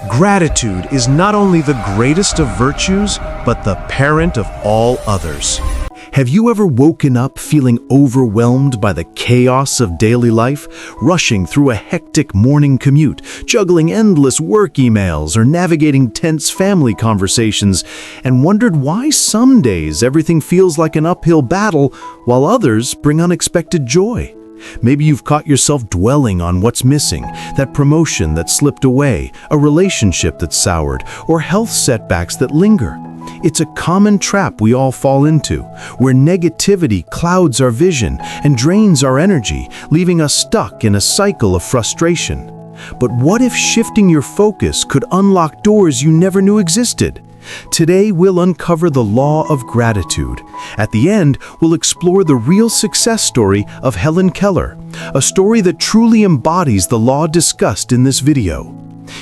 Gratitude is not only the greatest of virtues, but the parent of all others. Have you ever woken up feeling overwhelmed by the chaos of daily life, rushing through a hectic morning commute, juggling endless work emails, or navigating tense family conversations, and wondered why some days everything feels like an uphill battle while others bring unexpected joy? Maybe you've caught yourself dwelling on what's missing, that promotion that slipped away, a relationship that soured, or health setbacks that linger. It's a common trap we all fall into, where negativity clouds our vision and drains our energy, leaving us stuck in a cycle of frustration. But what if shifting your focus could unlock doors you never knew existed? Today, we'll uncover the law of gratitude. At the end, we'll explore the real success story of Helen Keller, a story that truly embodies the law discussed in this video.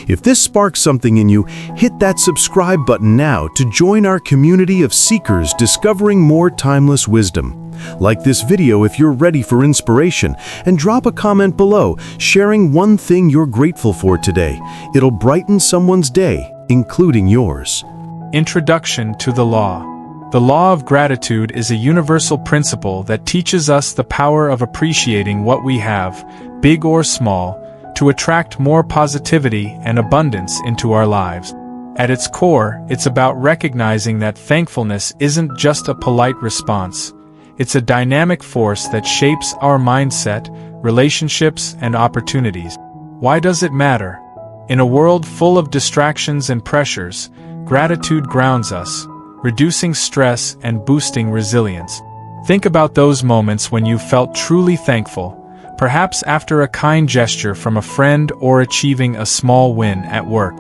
If this sparks something in you, hit that subscribe button now to join our community of seekers discovering more timeless wisdom. Like this video if you're ready for inspiration, and drop a comment below sharing one thing you're grateful for today. It'll brighten someone's day, including yours. Introduction to the Law. The law of gratitude is a universal principle that teaches us the power of appreciating what we have, big or small, to attract more positivity and abundance into our lives. At its core, it's about recognizing that thankfulness isn't just a polite response. It's a dynamic force that shapes our mindset, relationships, and opportunities. Why does it matter? In a world full of distractions and pressures, gratitude grounds us, reducing stress and boosting resilience. Think about those moments when you felt truly thankful, perhaps after a kind gesture from a friend or achieving a small win at work.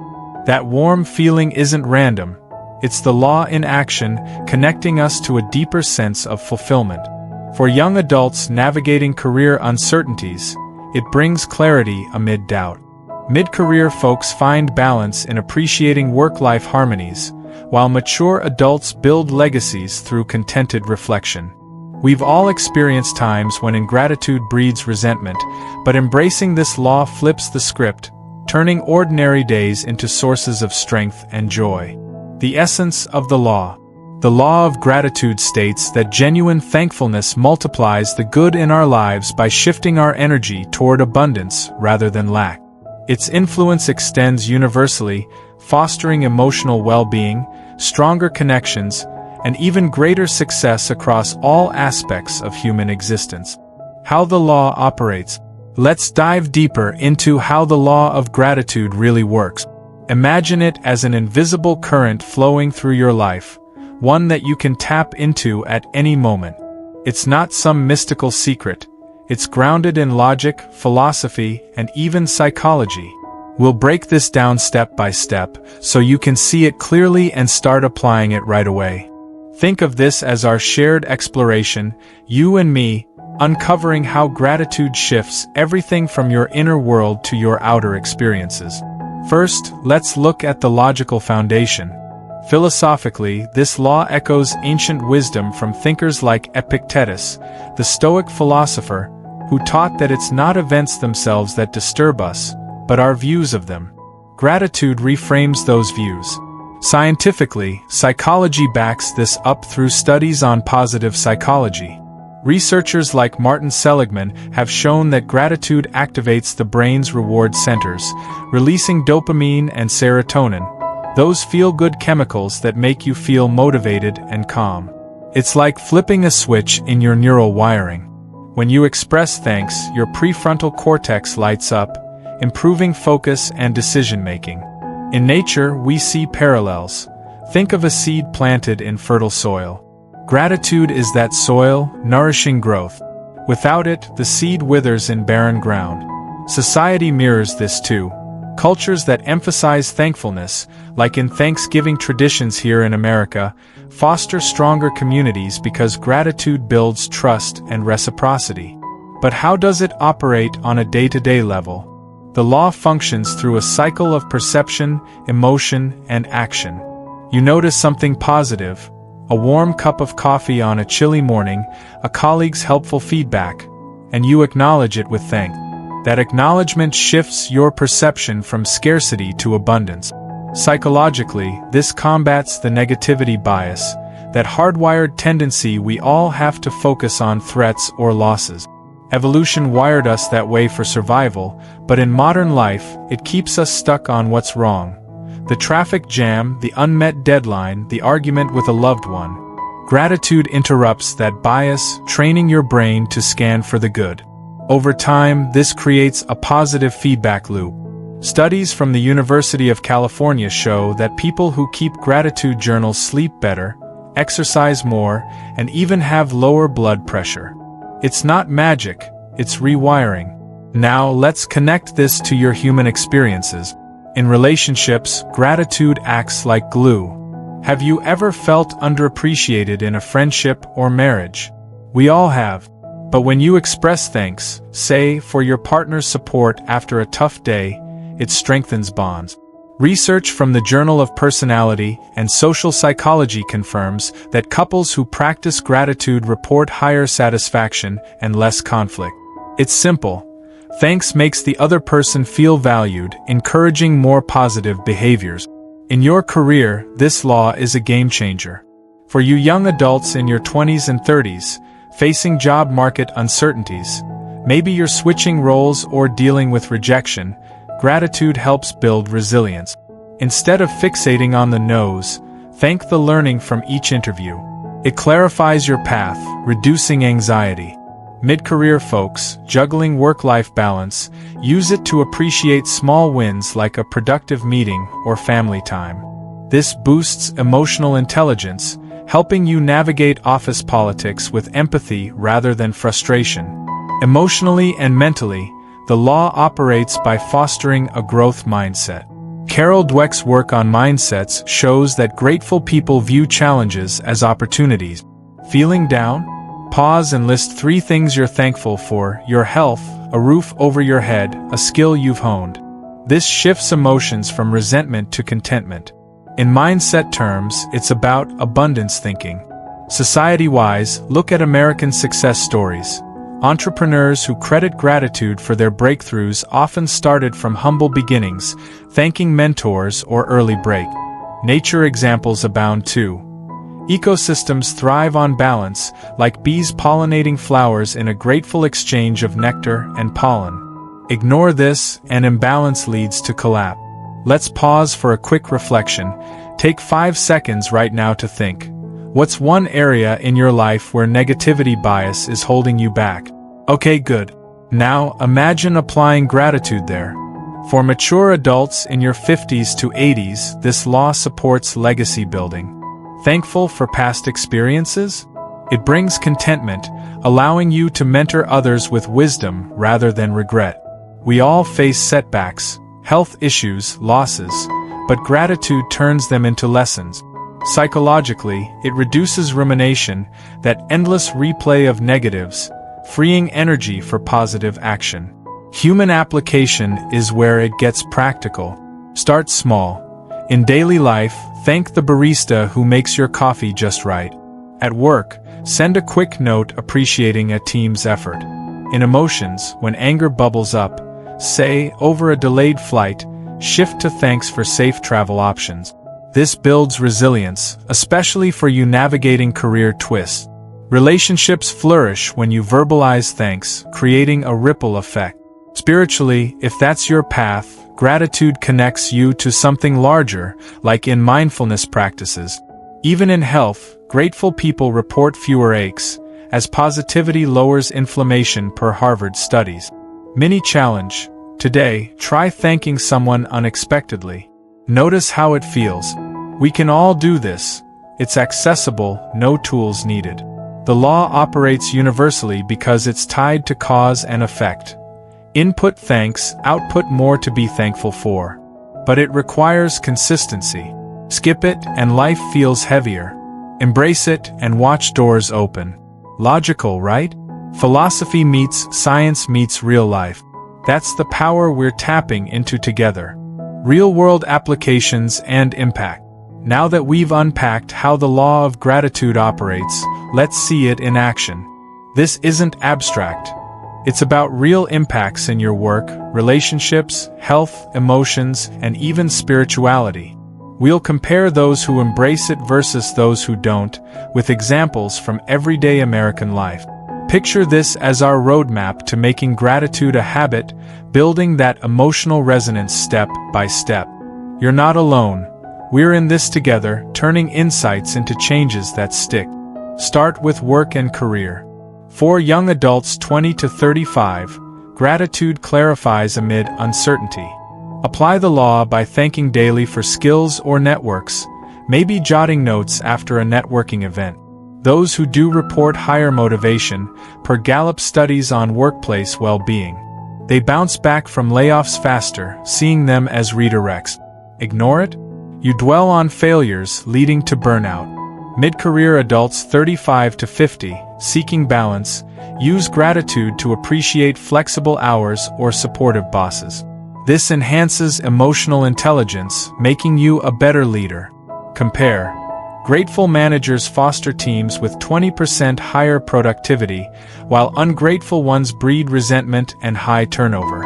That warm feeling isn't random. It's the law in action, connecting us to a deeper sense of fulfillment. For young adults navigating career uncertainties, it brings clarity amid doubt. Mid-career folks find balance in appreciating work-life harmonies, while mature adults build legacies through contented reflection. We've all experienced times when ingratitude breeds resentment, but embracing this law flips the script, turning ordinary days into sources of strength and joy. The essence of the law. The law of gratitude states that genuine thankfulness multiplies the good in our lives by shifting our energy toward abundance rather than lack. Its influence extends universally, fostering emotional well-being, stronger connections, and even greater success across all aspects of human existence. How the law operates. Let's dive deeper into how the law of gratitude really works. Imagine it as an invisible current flowing through your life, one that you can tap into at any moment. It's not some mystical secret. It's grounded in logic, philosophy, and even psychology. We'll break this down step by step, so you can see it clearly and start applying it right away. Think of this as our shared exploration, you and me, uncovering how gratitude shifts everything from your inner world to your outer experiences. First, let's look at the logical foundation. Philosophically, this law echoes ancient wisdom from thinkers like Epictetus, the Stoic philosopher, who taught that it's not events themselves that disturb us, but our views of them. Gratitude reframes those views. Scientifically, psychology backs this up through studies on positive psychology. Researchers like Martin Seligman have shown that gratitude activates the brain's reward centers, releasing dopamine and serotonin, those feel-good chemicals that make you feel motivated and calm. It's like flipping a switch in your neural wiring. When you express thanks, your prefrontal cortex lights up, improving focus and decision-making. In nature, we see parallels. Think of a seed planted in fertile soil. Gratitude is that soil, nourishing growth. Without it, the seed withers in barren ground. Society mirrors this too. Cultures that emphasize thankfulness, like in Thanksgiving traditions here in America, foster stronger communities because gratitude builds trust and reciprocity. But how does it operate on a day-to-day level? The law functions through a cycle of perception, emotion, and action. You notice something positive, a warm cup of coffee on a chilly morning, a colleague's helpful feedback, and you acknowledge it with thanks. That acknowledgement shifts your perception from scarcity to abundance. Psychologically, this combats the negativity bias, that hardwired tendency we all have to focus on threats or losses. Evolution wired us that way for survival, but in modern life, it keeps us stuck on what's wrong. The traffic jam, the unmet deadline, the argument with a loved one. Gratitude interrupts that bias, training your brain to scan for the good. Over time, this creates a positive feedback loop. Studies from the University of California show that people who keep gratitude journals sleep better, exercise more, and even have lower blood pressure. It's not magic, it's rewiring. Now let's connect this to your human experiences. In relationships, gratitude acts like glue. Have you ever felt underappreciated in a friendship or marriage? We all have. But when you express thanks, say, for your partner's support after a tough day, it strengthens bonds. Research from the Journal of Personality and Social Psychology confirms that couples who practice gratitude report higher satisfaction and less conflict. It's simple. Thanks makes the other person feel valued, encouraging more positive behaviors. In your career, this law is a game changer. For you young adults in your 20s and 30s, facing job market uncertainties, maybe you're switching roles or dealing with rejection, gratitude helps build resilience. Instead of fixating on the no's, thank the learning from each interview. It clarifies your path, reducing anxiety. Mid-career folks, juggling work-life balance, use it to appreciate small wins like a productive meeting or family time. This boosts emotional intelligence, helping you navigate office politics with empathy rather than frustration. Emotionally and mentally, the law operates by fostering a growth mindset. Carol Dweck's work on mindsets shows that grateful people view challenges as opportunities. Feeling down? Pause and list 3 things you're thankful for: your health, a roof over your head, a skill you've honed. This shifts emotions from resentment to contentment. In mindset terms, it's about abundance thinking. Society-wise, look at American success stories. Entrepreneurs who credit gratitude for their breakthroughs often started from humble beginnings, thanking mentors or early break. Nature examples abound too. Ecosystems thrive on balance, like bees pollinating flowers in a grateful exchange of nectar and pollen. Ignore this, and imbalance leads to collapse. Let's pause for a quick reflection. Take 5 seconds right now to think. What's one area in your life where negativity bias is holding you back? Okay, good. Now, imagine applying gratitude there. For mature adults in your 50s to 80s, this law supports legacy building. Thankful for past experiences? It brings contentment, allowing you to mentor others with wisdom rather than regret. We all face setbacks, health issues, losses, but gratitude turns them into lessons. Psychologically, it reduces rumination, that endless replay of negatives, freeing energy for positive action. Human application is where it gets practical. Start small. In daily life, thank the barista who makes your coffee just right. At work, send a quick note appreciating a team's effort. In emotions, when anger bubbles up, say, over a delayed flight, shift to thanks for safe travel options. This builds resilience, especially for you navigating career twists. Relationships flourish when you verbalize thanks, creating a ripple effect. Spiritually, if that's your path, gratitude connects you to something larger, like in mindfulness practices. Even in health, grateful people report fewer aches, as positivity lowers inflammation per Harvard studies. Mini challenge. Today, try thanking someone unexpectedly. Notice how it feels. We can all do this. It's accessible, no tools needed. The law operates universally because it's tied to cause and effect. Input thanks, output more to be thankful for. But it requires consistency. Skip it and life feels heavier. Embrace it and watch doors open. Logical, right? Philosophy meets science meets real life. That's the power we're tapping into together. Real-world applications and impact. Now that we've unpacked how the law of gratitude operates, let's see it in action. This isn't abstract. It's about real impacts in your work, relationships, health, emotions, and even spirituality. We'll compare those who embrace it versus those who don't, with examples from everyday American life. Picture this as our roadmap to making gratitude a habit, building that emotional resonance step by step. You're not alone. We're in this together, turning insights into changes that stick. Start with work and career. For young adults 20 to 35, gratitude clarifies amid uncertainty. Apply the law by thanking daily for skills or networks, maybe jotting notes after a networking event. Those who do report higher motivation, per Gallup studies on workplace well-being. They bounce back from layoffs faster, seeing them as redirects. Ignore it? You dwell on failures, leading to burnout. Mid-career adults 35 to 50, seeking balance, use gratitude to appreciate flexible hours or supportive bosses. This enhances emotional intelligence, making you a better leader. Compare. Grateful managers foster teams with 20% higher productivity, while ungrateful ones breed resentment and high turnover.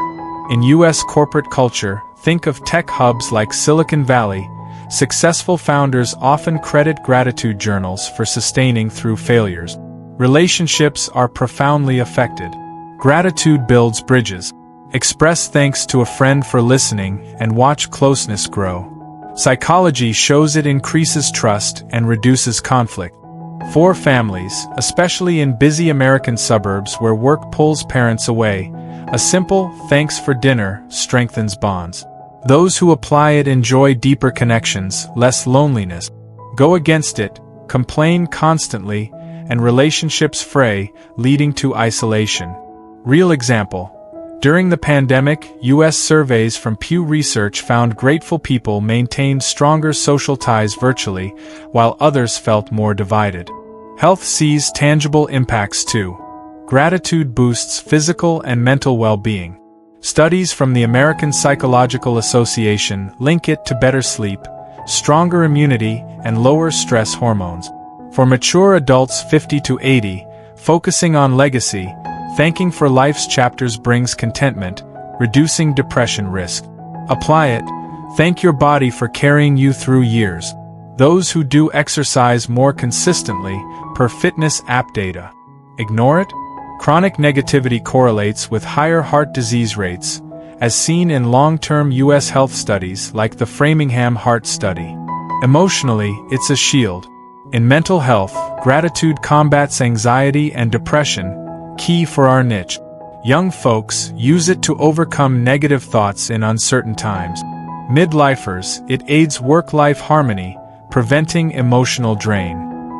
In U.S. corporate culture, think of tech hubs like Silicon Valley. Successful founders often credit gratitude journals for sustaining through failures. Relationships are profoundly affected. Gratitude builds bridges. Express thanks to a friend for listening and watch closeness grow. Psychology shows it increases trust and reduces conflict. For families, especially in busy American suburbs where work pulls parents away, a simple "thanks for dinner" strengthens bonds. Those who apply it enjoy deeper connections, less loneliness. Go against it, complain constantly, and relationships fray, leading to isolation. Real example. During the pandemic, U.S. surveys from Pew Research found grateful people maintained stronger social ties virtually, while others felt more divided. Health sees tangible impacts too. Gratitude boosts physical and mental well-being. Studies from the American Psychological Association link it to better sleep, stronger immunity, and lower stress hormones. For mature adults 50 to 80, focusing on legacy, thanking for life's chapters brings contentment, reducing depression risk. Apply it. Thank your body for carrying you through years. Those who do exercise more consistently, per fitness app data. Ignore it? Chronic negativity correlates with higher heart disease rates, as seen in long-term U.S. health studies like the Framingham Heart Study. Emotionally, it's a shield. In mental health, gratitude combats anxiety and depression, key for our niche. Young folks use it to overcome negative thoughts in uncertain times. Midlifers, it aids work-life harmony, preventing emotional drain.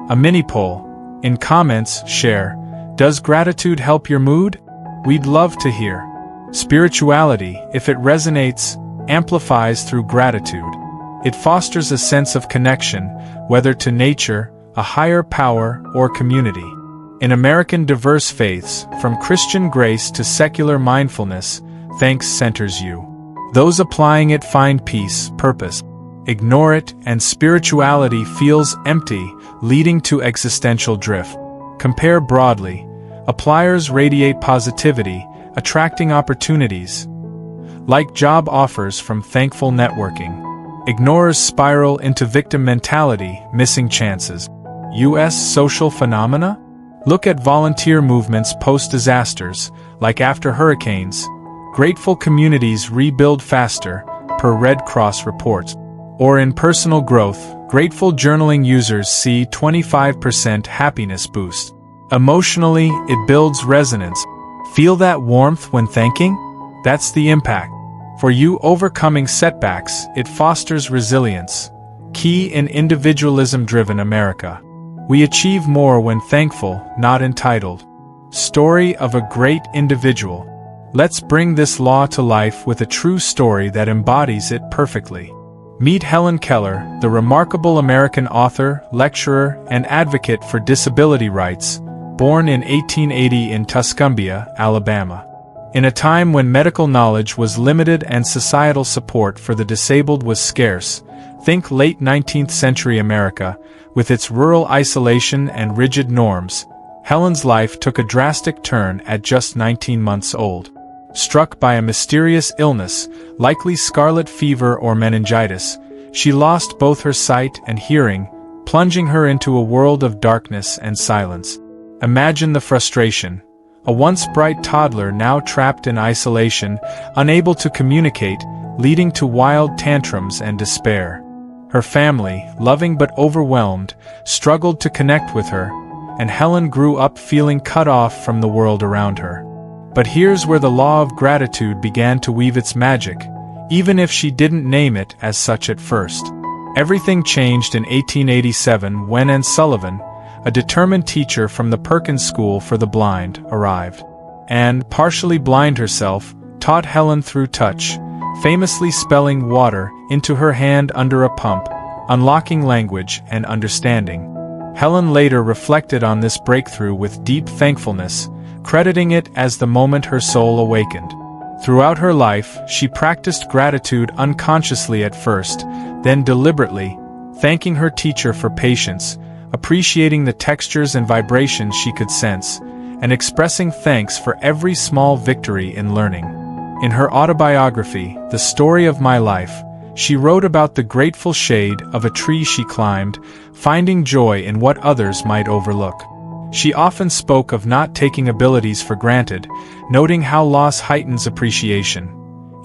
A mini poll. In comments, share. Does gratitude help your mood? We'd love to hear. Spirituality, if it resonates, amplifies through gratitude. It fosters a sense of connection, whether to nature, a higher power, or community. In American diverse faiths, from Christian grace to secular mindfulness, thanks centers you. Those applying it find peace, purpose. Ignore it, and spirituality feels empty, leading to existential drift. Compare broadly. Appliers radiate positivity, attracting opportunities, like job offers from thankful networking. Ignorers spiral into victim mentality, missing chances. U.S. social phenomena? Look at volunteer movements post-disasters, like after hurricanes. Grateful communities rebuild faster, per Red Cross reports. Or in personal growth, grateful journaling users see 25% happiness boost. Emotionally, it builds resonance. Feel that warmth when thanking? That's the impact. For you overcoming setbacks, it fosters resilience. Key in individualism-driven America. We achieve more when thankful, not entitled. Story of a great individual. Let's bring this law to life with a true story that embodies it perfectly. Meet Helen Keller, the remarkable American author, lecturer, and advocate for disability rights, born in 1880 in Tuscumbia, Alabama. In a time when medical knowledge was limited and societal support for the disabled was scarce, think late 19th century America, with its rural isolation and rigid norms, Helen's life took a drastic turn at just 19 months old. Struck by a mysterious illness, likely scarlet fever or meningitis, she lost both her sight and hearing, plunging her into a world of darkness and silence. Imagine the frustration. A once bright toddler now trapped in isolation, unable to communicate, leading to wild tantrums and despair. Her family, loving but overwhelmed, struggled to connect with her, and Helen grew up feeling cut off from the world around her. But here's where the law of gratitude began to weave its magic, even if she didn't name it as such at first. Everything changed in 1887 when Anne Sullivan, a determined teacher from the Perkins School for the Blind, arrived. Anne, partially blind herself, taught Helen through touch, famously spelling water into her hand under a pump, unlocking language and understanding. Helen later reflected on this breakthrough with deep thankfulness, crediting it as the moment her soul awakened. Throughout her life, she practiced gratitude unconsciously at first, then deliberately, thanking her teacher for patience, appreciating the textures and vibrations she could sense, and expressing thanks for every small victory in learning. In her autobiography, The Story of My Life, she wrote about the grateful shade of a tree she climbed, finding joy in what others might overlook. She often spoke of not taking abilities for granted, noting how loss heightens appreciation.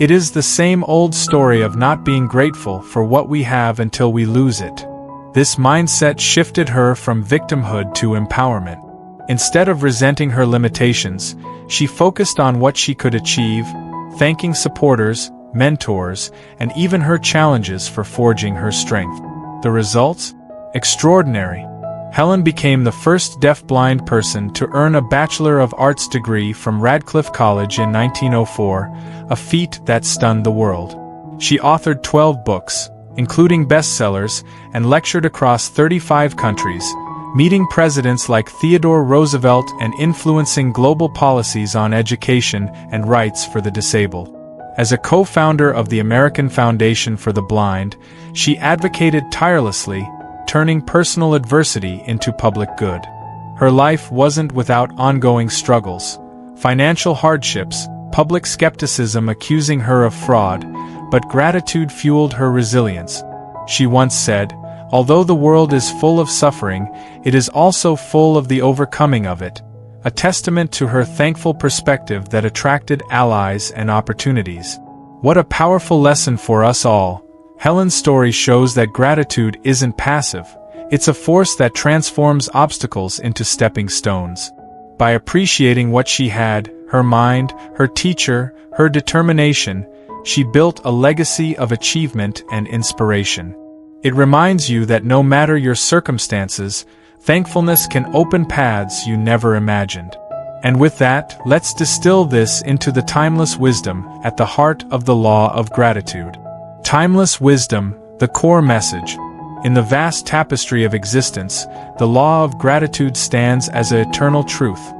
It is the same old story of not being grateful for what we have until we lose it. This mindset shifted her from victimhood to empowerment. Instead of resenting her limitations, she focused on what she could achieve, thanking supporters, mentors, and even her challenges for forging her strength. The results? Extraordinary. Helen became the first deaf-blind person to earn a Bachelor of Arts degree from Radcliffe College in 1904, a feat that stunned the world. She authored 12 books, including bestsellers, and lectured across 35 countries, meeting presidents like Theodore Roosevelt and influencing global policies on education and rights for the disabled. As a co-founder of the American Foundation for the Blind, she advocated tirelessly, turning personal adversity into public good. Her life wasn't without ongoing struggles, financial hardships, public skepticism accusing her of fraud, but gratitude fueled her resilience. She once said, "Although the world is full of suffering, it is also full of the overcoming of it," a testament to her thankful perspective that attracted allies and opportunities. What a powerful lesson for us all. Helen's story shows that gratitude isn't passive, it's a force that transforms obstacles into stepping stones. By appreciating what she had, her mind, her teacher, her determination, she built a legacy of achievement and inspiration. It reminds you that no matter your circumstances, thankfulness can open paths you never imagined. And with that, let's distill this into the timeless wisdom at the heart of the law of gratitude. Timeless wisdom, the core message. In the vast tapestry of existence, the law of gratitude stands as an eternal truth.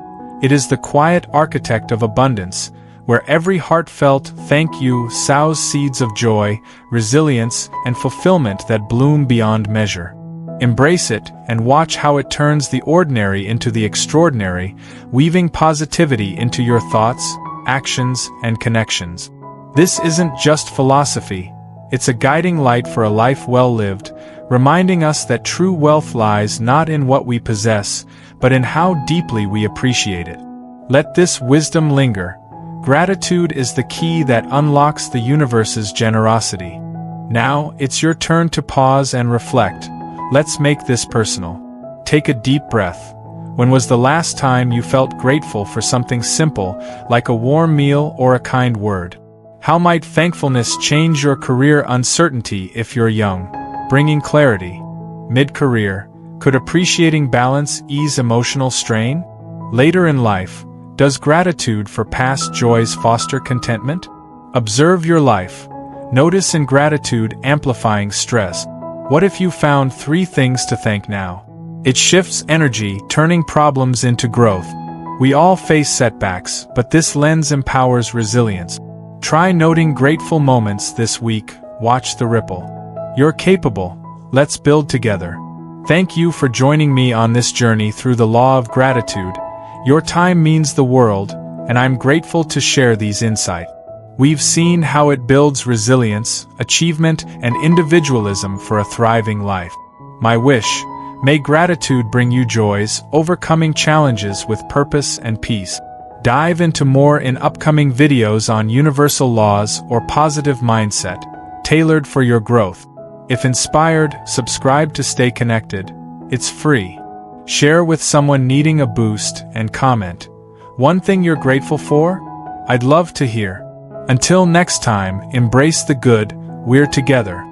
It is the quiet architect of abundance, where every heartfelt thank you sows seeds of joy, resilience, and fulfillment that bloom beyond measure. Embrace it and watch how it turns the ordinary into the extraordinary, weaving positivity into your thoughts, actions, and connections. This isn't just philosophy. It's a guiding light for a life well lived, reminding us that true wealth lies not in what we possess, but in how deeply we appreciate it. Let this wisdom linger. Gratitude is the key that unlocks the universe's generosity. Now, it's your turn to pause and reflect. Let's make this personal. Take a deep breath. When was the last time you felt grateful for something simple, like a warm meal or a kind word? How might thankfulness change your career uncertainty if you're young, bringing clarity? Mid-career, could appreciating balance ease emotional strain? Later in life, does gratitude for past joys foster contentment? Observe your life. Notice ingratitude amplifying stress. What if you found 3 things to thank now? It shifts energy, turning problems into growth. We all face setbacks, but this lens empowers resilience. Try noting grateful moments this week. Watch the ripple. You're capable. Let's build together. Thank you for joining me on this journey through the law of gratitude. Your time means the world, and I'm grateful to share these insights. We've seen how it builds resilience, achievement, and individualism for a thriving life. My wish: may gratitude bring you joys, overcoming challenges with purpose and peace. Dive into more in upcoming videos on universal laws or positive mindset, tailored for your growth. If inspired, subscribe to stay connected. It's free. Share with someone needing a boost and comment one thing you're grateful for. I'd love to hear. Until next time, embrace the good. We're together.